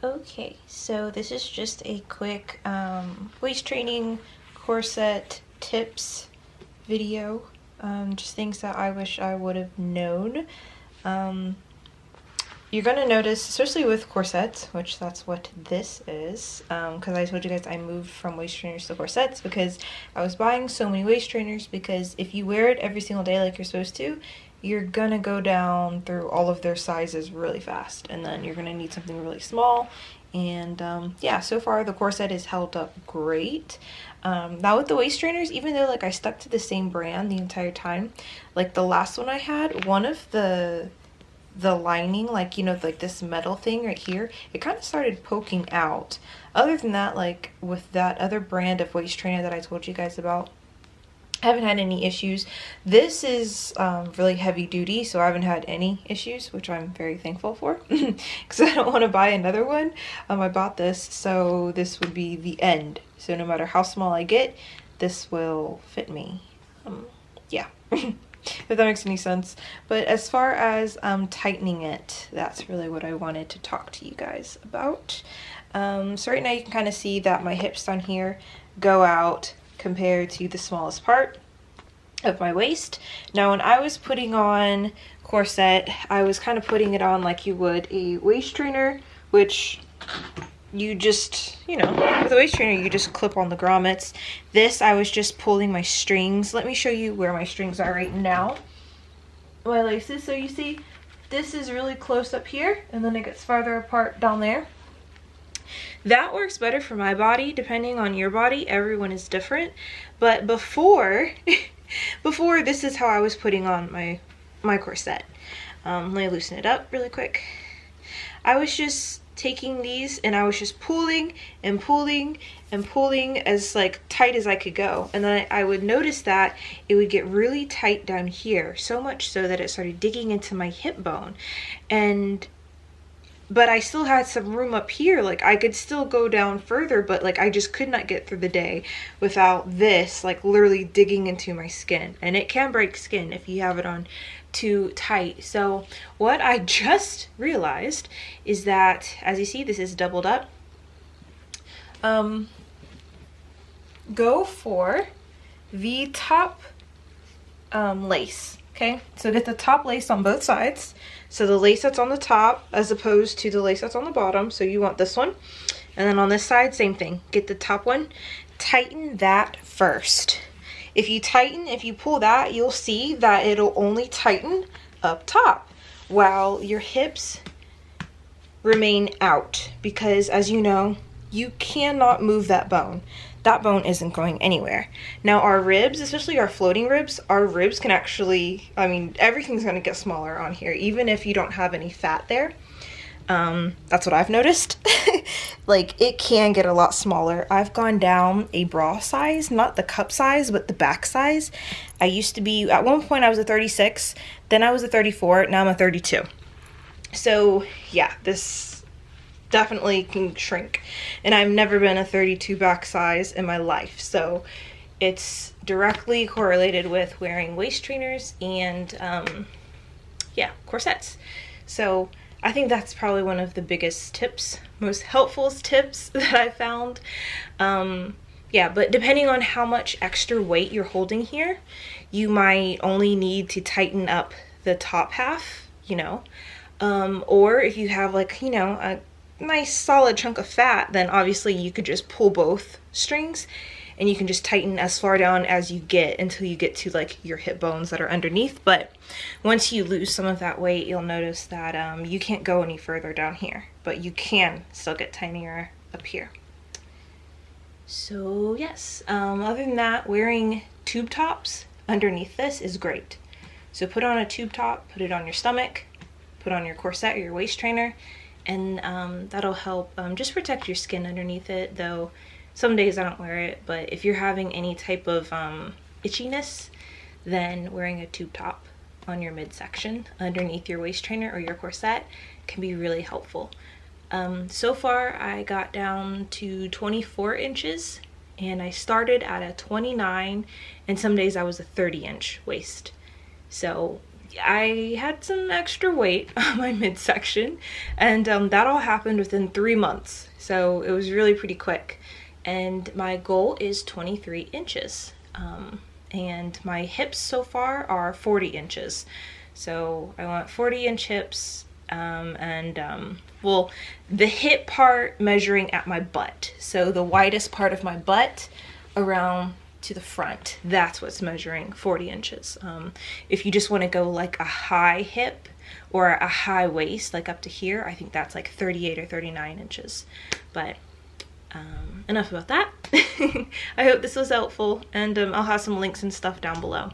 Okay, so this is just a quick waist training corset tips video. Just things that I wish I would have known. You're going to notice, especially with corsets, which that's what this is, because I told you guys I moved from waist trainers to corsets because I was buying so many waist trainers, because if you wear it every single day like you're supposed to, you're going to go down through all of their sizes really fast, and then you're going to need something really small. And yeah, so far the corset has held up great. Now with the waist trainers, even though like I stuck to the same brand the entire time, like the last one I had, one of the lining, like, you know, like this metal thing right here, it kind of started poking out. Other than that, like with that other brand of waist trainer that I told you guys about, I haven't had any issues. This is really heavy duty, so I haven't had any issues, which I'm very thankful for because I don't want to buy another one. I bought this, so this would be the end. So no matter how small I get, this will fit me. Yeah. If that makes any sense. But as far as tightening it, that's really what I wanted to talk to you guys about. So right now you can kind of see that my hips down here go out compared to the smallest part of my waist. Now when I was putting on corset, I was kind of putting it on like you would a waist trainer, which you just, you know, with a waist trainer you just clip on the grommets. This, I was just pulling my strings. Let me show you where my strings are right now, my laces. So you see this is really close up here, and then it gets farther apart down there. That works better for my body. Depending on your body, everyone is different. But before before, this is how I was putting on my corset. Let me loosen it up really quick. I was just taking these and I was just pulling and pulling and pulling as like tight as I could go, and then I would notice that it would get really tight down here, so much so that it started digging into my hip bone. But I still had some room up here, like I could still go down further, but like I just could not get through the day without this like literally digging into my skin. And it can break skin if you have it on too tight. So what I just realized is that, as you see, this is doubled up. Go for the top lace. Okay, so get the top lace on both sides. So the lace that's on the top as opposed to the lace that's on the bottom. So you want this one. And then on this side, same thing. Get the top one. Tighten that first. If you pull that, you'll see that it'll only tighten up top while your hips remain out. Because as you know, you cannot move that bone. That bone isn't going anywhere. Now our ribs, especially our floating ribs, our ribs can actually, I mean, everything's gonna get smaller on here, even if you don't have any fat there. That's what I've noticed. Like, it can get a lot smaller. I've gone down a bra size, not the cup size, but the back size. I used to be, at one point I was a 36, then I was a 34, now I'm a 32. So yeah, this definitely can shrink, and I've never been a 32 back size in my life, so it's directly correlated with wearing waist trainers and yeah, corsets. So I think that's probably one of the biggest tips, most helpful tips that I found. Yeah, but depending on how much extra weight you're holding here, you might only need to tighten up the top half, you know, or if you have like, you know, a nice solid chunk of fat, then obviously you could just pull both strings and you can just tighten as far down as you get until you get to like your hip bones that are underneath. But once you lose some of that weight, you'll notice that you can't go any further down here, but you can still get tinier up here. So yes, other than that, wearing tube tops underneath this is great. So put on a tube top, put it on your stomach, put on your corset or your waist trainer, and that'll help just protect your skin underneath it. Though some days I don't wear it, but if you're having any type of itchiness, then wearing a tube top on your midsection underneath your waist trainer or your corset can be really helpful. So far I got down to 24 inches, and I started at a 29, and some days I was a 30-inch waist. So I had some extra weight on my midsection, and that all happened within 3 months. So it was really pretty quick. And my goal is 23 inches. And my hips so far are 40 inches. So I want 40-inch hips, well, the hip part measuring at my butt. So the widest part of my butt around to the front, that's what's measuring 40 inches. If you just want to go like a high hip or a high waist, like up to here, I think that's like 38 or 39 inches. But enough about that. I hope this was helpful, and I'll have some links and stuff down below.